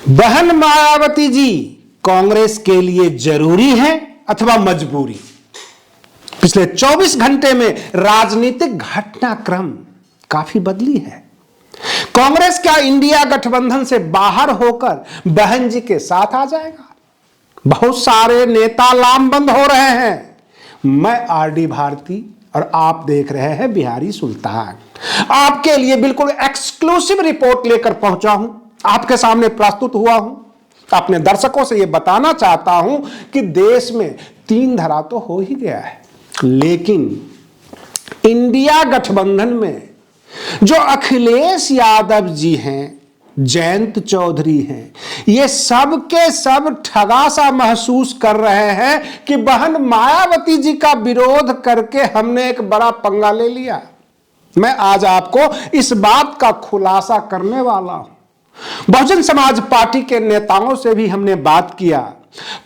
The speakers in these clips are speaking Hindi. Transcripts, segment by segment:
बहन मायावती जी कांग्रेस के लिए जरूरी है अथवा मजबूरी। पिछले 24 घंटे में राजनीतिक घटनाक्रम काफी बदली है। कांग्रेस क्या इंडिया गठबंधन से बाहर होकर बहन जी के साथ आ जाएगा? बहुत सारे नेता लामबंद हो रहे हैं। मैं आरडी भारती और आप देख रहे हैं बिहारी सुल्तान। आपके लिए बिल्कुल एक्सक्लूसिव रिपोर्ट लेकर पहुंचा हूं, आपके सामने प्रस्तुत हुआ हूं। अपने दर्शकों से यह बताना चाहता हूं कि देश में तीन धरा तो हो ही गया है, लेकिन इंडिया गठबंधन में जो अखिलेश यादव जी हैं, जयंत चौधरी हैं, ये सब के सब ठगा सा महसूस कर रहे हैं कि बहन मायावती जी का विरोध करके हमने एक बड़ा पंगा ले लिया। मैं आज आपको इस बात का खुलासा करने वाला हूं। बहुजन समाज पार्टी के नेताओं से भी हमने बात किया।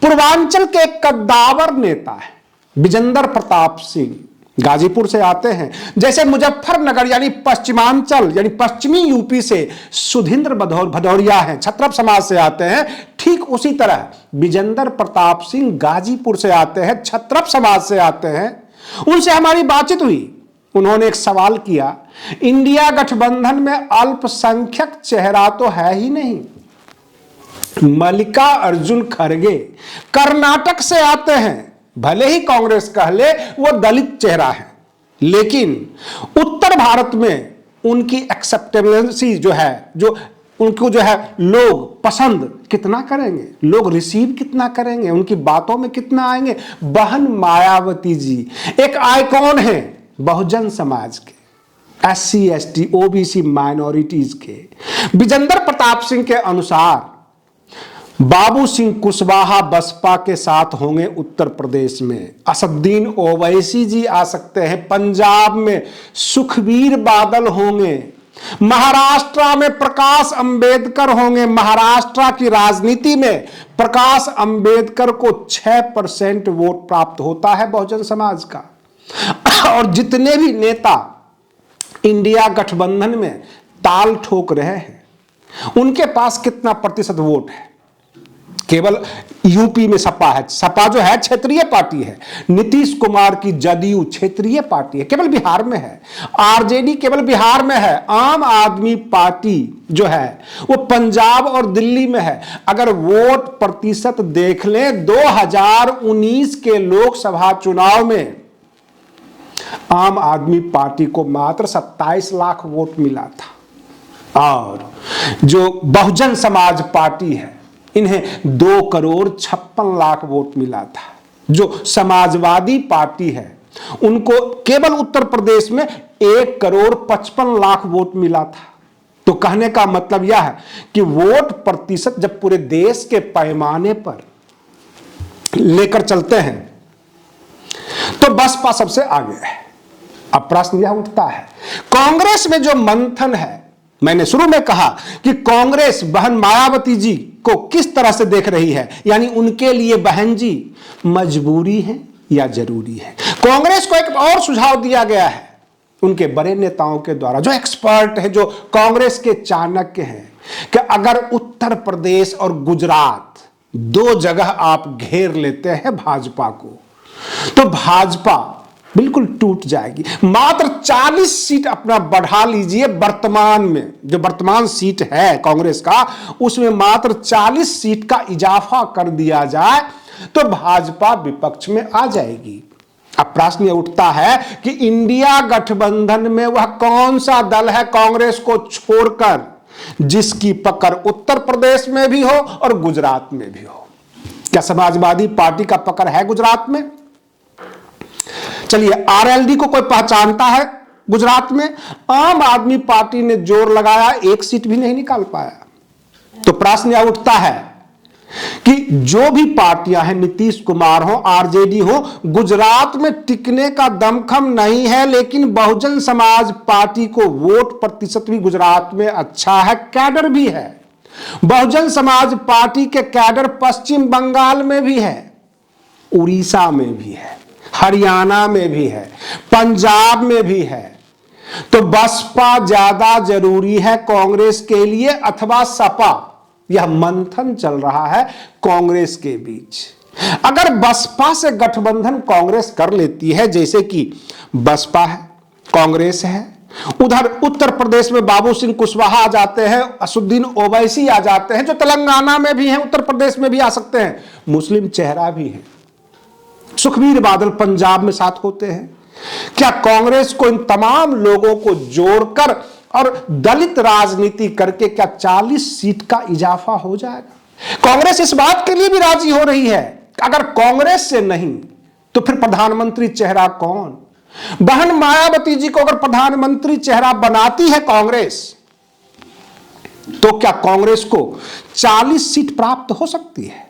पूर्वांचल के एक कद्दावर नेता है विजेंद्र प्रताप सिंह, गाजीपुर से आते हैं। जैसे मुजफ्फरनगर यानी पश्चिमांचल यानी पश्चिमी यूपी से सुधींद्र भदौरिया हैं, क्षत्रप समाज से आते हैं, ठीक उसी तरह विजेंद्र प्रताप सिंह गाजीपुर से आते हैं, क्षत्रप समाज से आते हैं। उनसे हमारी बातचीत हुई। उन्होंने एक सवाल किया, इंडिया गठबंधन में अल्पसंख्यक चेहरा तो है ही नहीं। मल्लिकार्जुन खड़गे कर्नाटक से आते हैं, भले ही कांग्रेस कह ले वो दलित चेहरा है, लेकिन उत्तर भारत में उनकी एक्सेप्टेबिलिटी जो है, जो उनको जो है लोग पसंद कितना करेंगे, लोग रिसीव कितना करेंगे, उनकी बातों में कितना आएंगे। बहन मायावती जी एक आइकॉन है बहुजन समाज के, SC ST OBC माइनॉरिटीज के। विजेंद्र प्रताप सिंह के अनुसार बाबू सिंह कुशवाहा बसपा के साथ होंगे उत्तर प्रदेश में, असदुद्दीन ओवैसी जी आ सकते हैं, पंजाब में सुखबीर बादल होंगे, महाराष्ट्र में प्रकाश अंबेडकर होंगे। महाराष्ट्र की राजनीति में प्रकाश अंबेडकर को 6% वोट प्राप्त होता है बहुजन समाज का। और जितने भी नेता इंडिया गठबंधन में ताल ठोक रहे हैं, उनके पास कितना प्रतिशत वोट है? केवल यूपी में सपा है, सपा जो है क्षेत्रीय पार्टी है। नीतीश कुमार की जदयू क्षेत्रीय पार्टी है, केवल बिहार में है। आरजेडी केवल बिहार में है। आम आदमी पार्टी जो है वो पंजाब और दिल्ली में है। अगर वोट प्रतिशत देख लें, 2019 के लोकसभा चुनाव में आम आदमी पार्टी को मात्र 27 लाख वोट मिला था, और जो बहुजन समाज पार्टी है इन्हें 2,56,00,000 वोट मिला था। जो समाजवादी पार्टी है उनको केवल उत्तर प्रदेश में 1,55,00,000 वोट मिला था। तो कहने का मतलब यह है कि वोट प्रतिशत जब पूरे देश के पैमाने पर लेकर चलते हैं तो बसपा सबसे आगे है। अब प्रश्न यह उठता है, कांग्रेस में जो मंथन है, मैंने शुरू में कहा कि कांग्रेस बहन मायावती जी को किस तरह से देख रही है, यानी उनके लिए बहन जी मजबूरी है या जरूरी है। कांग्रेस को एक और सुझाव दिया गया है उनके बड़े नेताओं के द्वारा, जो एक्सपर्ट है, जो कांग्रेस के चाणक्य हैं, कि अगर उत्तर प्रदेश और गुजरात दो जगह आप घेर लेते हैं भाजपा को, तो भाजपा बिल्कुल टूट जाएगी। मात्र 40 सीट अपना बढ़ा लीजिए। वर्तमान में जो वर्तमान सीट है कांग्रेस का, उसमें मात्र 40 सीट का इजाफा कर दिया जाए तो भाजपा विपक्ष में आ जाएगी। अब प्रश्न यह उठता है कि इंडिया गठबंधन में वह कौन सा दल है कांग्रेस को छोड़कर जिसकी पकड़ उत्तर प्रदेश में भी हो और गुजरात में भी हो? क्या समाजवादी पार्टी का पकड़ है गुजरात में? चलिए, आरएलडी को कोई पहचानता है गुजरात में? आम आदमी पार्टी ने जोर लगाया, एक सीट भी नहीं निकाल पाया। तो प्रश्न यह उठता है कि जो भी पार्टियां हैं, नीतीश कुमार हो, आरजेडी हो, गुजरात में टिकने का दमखम नहीं है, लेकिन बहुजन समाज पार्टी को वोट प्रतिशत भी गुजरात में अच्छा है, कैडर भी है। बहुजन समाज पार्टी के कैडर पश्चिम बंगाल में भी है, उड़ीसा में भी है, हरियाणा में भी है, पंजाब में भी है। तो बसपा ज्यादा जरूरी है कांग्रेस के लिए अथवा सपा? यह मंथन चल रहा है कांग्रेस के बीच। अगर बसपा से गठबंधन कांग्रेस कर लेती है, जैसे कि बसपा है, कांग्रेस है, उधर उत्तर प्रदेश में बाबू सिंह कुशवाहा आ जाते हैं, असुद्दीन ओवैसी आ जाते हैं, जो तेलंगाना में भी हैं, उत्तर प्रदेश में भी आ सकते हैं, मुस्लिम चेहरा भी है, सुखबीर बादल पंजाब में साथ होते हैं, क्या कांग्रेस को इन तमाम लोगों को जोड़कर और दलित राजनीति करके क्या 40 सीट का इजाफा हो जाएगा? कांग्रेस इस बात के लिए भी राजी हो रही है, अगर कांग्रेस से नहीं तो फिर प्रधानमंत्री चेहरा कौन? बहन मायावती जी को अगर प्रधानमंत्री चेहरा बनाती है कांग्रेस, तो क्या कांग्रेस को 40 सीट प्राप्त हो सकती है?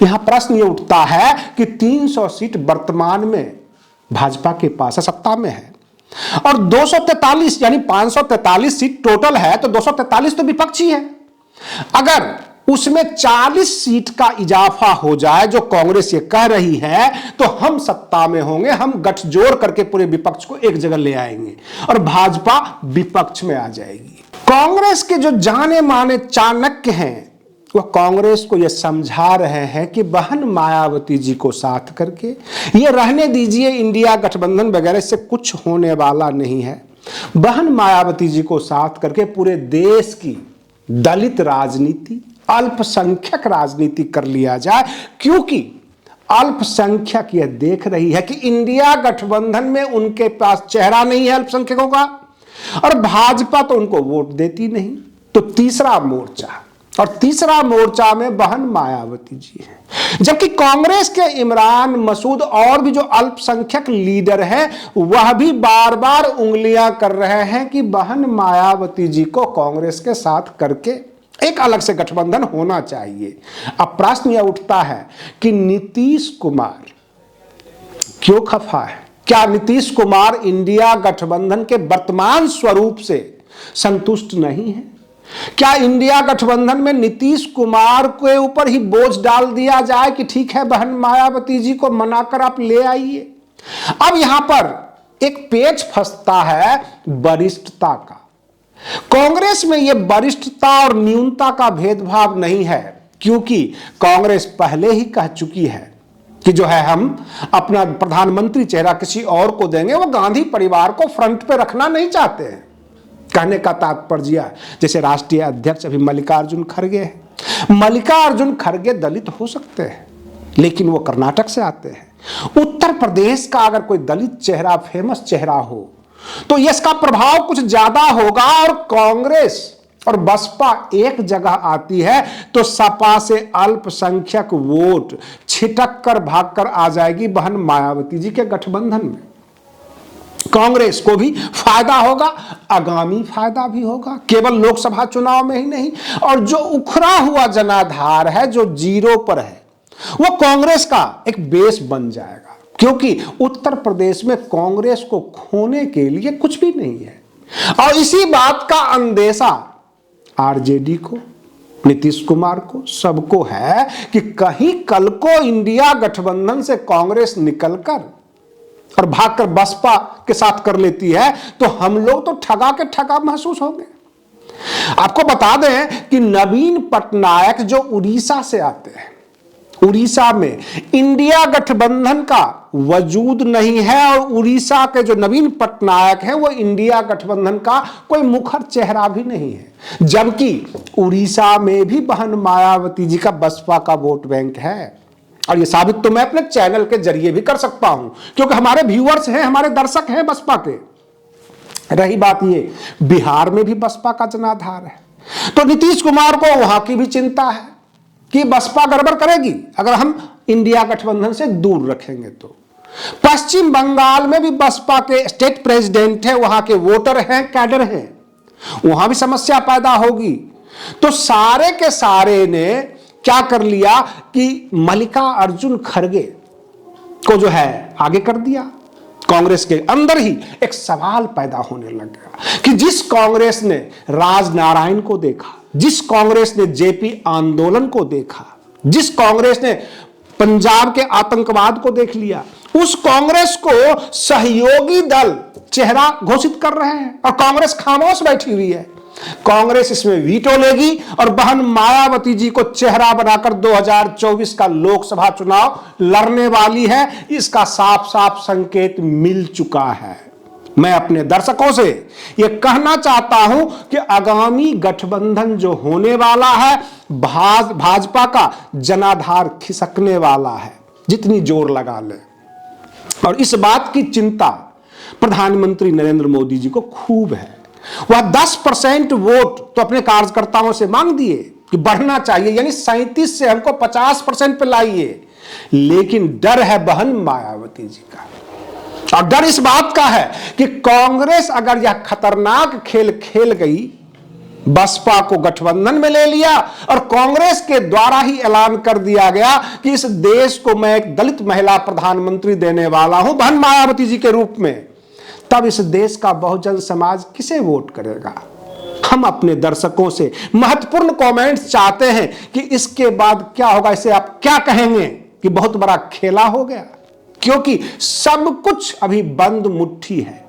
यहां प्रश्न यह उठता है कि 300 सीट वर्तमान में भाजपा के पास है, सत्ता में है, और 243 यानी 543 सीट टोटल है, तो 243 तो विपक्षी है। अगर उसमें 40 सीट का इजाफा हो जाए, जो कांग्रेस ये कह रही है, तो हम सत्ता में होंगे, हम गठजोड़ करके पूरे विपक्ष को एक जगह ले आएंगे और भाजपा विपक्ष में आ जाएगी। कांग्रेस के जो जाने माने चाणक्य हैं, वह कांग्रेस को यह समझा रहे हैं कि बहन मायावती जी को साथ करके ये रहने दीजिए, इंडिया गठबंधन वगैरह से कुछ होने वाला नहीं है। बहन मायावती जी को साथ करके पूरे देश की दलित राजनीति, अल्पसंख्यक राजनीति कर लिया जाए, क्योंकि अल्पसंख्यक यह देख रही है कि इंडिया गठबंधन में उनके पास चेहरा नहीं है अल्पसंख्यकों का, और भाजपा तो उनको वोट देती नहीं। तो तीसरा मोर्चा, और तीसरा मोर्चा में बहन मायावती जी हैं, जबकि कांग्रेस के इमरान मसूद और भी जो अल्पसंख्यक लीडर हैं, वह भी बार बार उंगलियां कर रहे हैं कि बहन मायावती जी को कांग्रेस के साथ करके एक अलग से गठबंधन होना चाहिए। अब प्रश्न यह उठता है कि नीतीश कुमार क्यों खफा है? क्या नीतीश कुमार इंडिया गठबंधन के वर्तमान स्वरूप से संतुष्ट नहीं है? क्या इंडिया गठबंधन में नीतीश कुमार के ऊपर ही बोझ डाल दिया जाए कि ठीक है, बहन मायावती जी को मनाकर आप ले आइए? अब यहां पर एक पेच फंसता है वरिष्ठता का। कांग्रेस में यह वरिष्ठता और न्यूनता का भेदभाव नहीं है, क्योंकि कांग्रेस पहले ही कह चुकी है कि जो है हम अपना प्रधानमंत्री चेहरा किसी और को देंगे। वो गांधी परिवार को फ्रंट पे रखना नहीं चाहते हैं। कहने का तात्पर्य, जैसे राष्ट्रीय अध्यक्ष अभी मल्लिकार्जुन खड़गे हैं। मल्लिकार्जुन खड़गे दलित हो सकते हैं, लेकिन वो कर्नाटक से आते हैं। उत्तर प्रदेश का अगर कोई दलित चेहरा, फेमस चेहरा हो, तो इसका प्रभाव कुछ ज्यादा होगा। और कांग्रेस और बसपा एक जगह आती है तो सपा से अल्पसंख्यक वोट छिटक कर भागकर आ जाएगी बहन मायावती जी के गठबंधन में। कांग्रेस को भी फायदा होगा, आगामी फायदा भी होगा, केवल लोकसभा चुनाव में ही नहीं। और जो उखड़ा हुआ जनाधार है, जो जीरो पर है, वो कांग्रेस का एक बेस बन जाएगा, क्योंकि उत्तर प्रदेश में कांग्रेस को खोने के लिए कुछ भी नहीं है। और इसी बात का अंदेशा आरजेडी को, नीतीश कुमार को, सबको है कि कहीं कल को इंडिया गठबंधन से कांग्रेस निकलकर और भागकर बसपा के साथ कर लेती है, तो हम लोग तो ठगा के ठगा महसूस होंगे। आपको बता दें कि नवीन पटनायक जो उड़ीसा से आते हैं, उड़ीसा में इंडिया गठबंधन का वजूद नहीं है, और उड़ीसा के जो नवीन पटनायक हैं वो इंडिया गठबंधन का कोई मुखर चेहरा भी नहीं है। जबकि उड़ीसा में भी बहन मायावती जी का बसपा का वोट बैंक है, और ये साबित तो मैं अपने चैनल के जरिए भी कर सकता हूं, क्योंकि हमारे व्यूअर्स हैं, हमारे दर्शक हैं बसपा के। रही बात ये, बिहार में भी बसपा का जनाधार है, तो नीतीश कुमार को वहां की भी चिंता है कि बसपा गड़बड़ करेगी अगर हम इंडिया गठबंधन से दूर रखेंगे तो। पश्चिम बंगाल में भी बसपा के स्टेट प्रेसिडेंट है, वहां के वोटर हैं, कैडर हैं, वहां भी समस्या पैदा होगी। तो सारे के सारे ने क्या कर लिया कि मल्लिकार्जुन खड़गे को जो है आगे कर दिया। कांग्रेस के अंदर ही एक सवाल पैदा होने लग गया कि जिस कांग्रेस ने राजनारायण को देखा, जिस कांग्रेस ने जेपी आंदोलन को देखा, जिस कांग्रेस ने पंजाब के आतंकवाद को देख लिया, उस कांग्रेस को सहयोगी दल चेहरा घोषित कर रहे हैं और कांग्रेस खामोश बैठी हुई है। कांग्रेस इसमें वीटो लेगी और बहन मायावती जी को चेहरा बनाकर 2024 का लोकसभा चुनाव लड़ने वाली है। इसका साफ साफ संकेत मिल चुका है। मैं अपने दर्शकों से यह कहना चाहता हूं कि आगामी गठबंधन जो होने वाला है, भाजपा का जनाधार खिसकने वाला है, जितनी जोर लगा ले। और इस बात की चिंता प्रधानमंत्री नरेंद्र मोदी जी को खूब है। वह 10% वोट तो अपने कार्यकर्ताओं से मांग दिए कि बढ़ना चाहिए, यानी 37 से हमको 50% पे लाइए। लेकिन डर है बहन मायावती जी का, और डर इस बात का है कि कांग्रेस अगर यह खतरनाक खेल खेल गई, बसपा को गठबंधन में ले लिया और कांग्रेस के द्वारा ही ऐलान कर दिया गया कि इस देश को मैं एक दलित महिला प्रधानमंत्री देने वाला हूं बहन मायावती जी के रूप में, तब इस देश का बहुजन समाज किसे वोट करेगा? हम अपने दर्शकों से महत्वपूर्ण कमेंट्स चाहते हैं कि इसके बाद क्या होगा, इसे आप क्या कहेंगे कि बहुत बड़ा खेला हो गया? क्योंकि सब कुछ अभी बंद मुट्ठी है,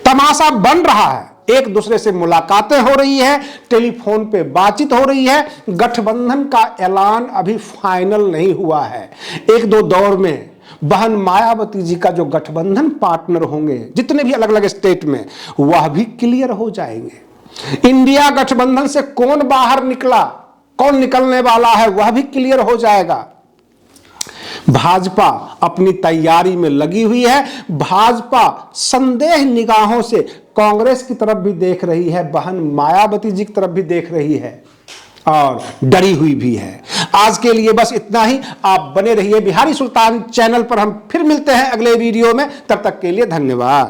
तमाशा बन रहा है, एक दूसरे से मुलाकातें हो रही है, टेलीफोन पे बातचीत हो रही है, गठबंधन का ऐलान अभी फाइनल नहीं हुआ है। एक दो दौर में बहन मायावती जी का जो गठबंधन पार्टनर होंगे जितने भी अलग अलग स्टेट में, वह भी क्लियर हो जाएंगे। इंडिया गठबंधन से कौन बाहर निकला, कौन निकलने वाला है, वह भी क्लियर हो जाएगा। भाजपा अपनी तैयारी में लगी हुई है। भाजपा संदेह निगाहों से कांग्रेस की तरफ भी देख रही है, बहन मायावती जी की तरफ भी देख रही है और डरी हुई भी है। आज के लिए बस इतना ही। आप बने रहिए बिहारी सुल्तान चैनल पर। हम फिर मिलते हैं अगले वीडियो में, तब तक के लिए धन्यवाद।